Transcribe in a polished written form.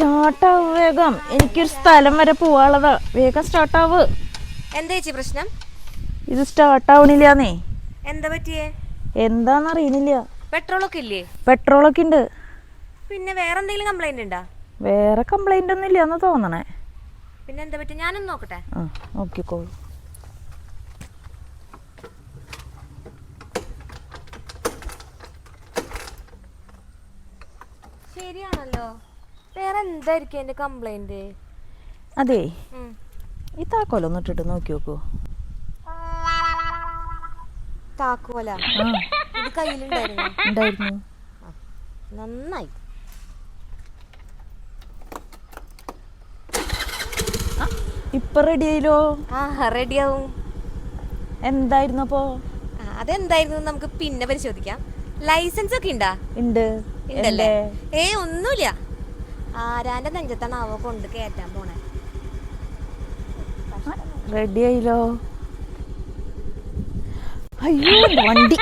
സ്റ്റാർട്ടാവ് വേഗം, എനിക്കൊരു സ്ഥലം വരെ പോവാനുള്ളതാ. വേഗം സ്റ്റാർട്ടാവ്. എന്താ ചേച്ചി പ്രശ്നം? ഇത് സ്റ്റാർട്ടാവണില്ലാന്നേ. എന്താ പറ്റിയേ? എന്താന്നറിയണില്ല. പെട്രോളൊക്കെ ഇല്ലേ? പെട്രോളൊക്കെ ഉണ്ട്. പിന്നെ വേറെ എന്തെങ്കിലും കംപ്ലൈന്റ് ഉണ്ടാ? വേറെ കംപ്ലൈന്റ് ഒന്നും ഇല്ലാന്ന് തോന്നണേ. പിന്നെ എന്താ പറ്റി? ഞാനൊന്ന് നോക്കട്ടെ. നോക്കിക്കോളൂ. ശരിയാണല്ലോ. വേറെ എന്തായിരിക്കും എന്റെ കംപ്ലൈന്റ്? അതെ, ഈ താക്കോലൊന്ന് ഇട്ടിട്ട് നോക്കി നോക്കൂ. താക്കോല ഇത് കയ്യിലുണ്ടായിരുന്നു? ഉണ്ടായിരുന്നു. നന്നായി. ഇപ്പൊ റെഡി ആയില്ലോ. റെഡിയാവും. എന്തായിരുന്നു അപ്പോ? അതെന്തായിരുന്നു നമുക്ക് പിന്നെ പരിശോധിക്കാം. ലൈസൻസ് ഒക്കെ ഉണ്ടാ? ഉണ്ട്. ഉണ്ടല്ലേ? ഒന്നുമില്ല. ആരാന്റെ നെഞ്ചത്താണാവോ കൊണ്ട് കേറ്റാൻ പോണേ. റെഡി ആയില്ലോ. അയ്യോ, വണ്ടി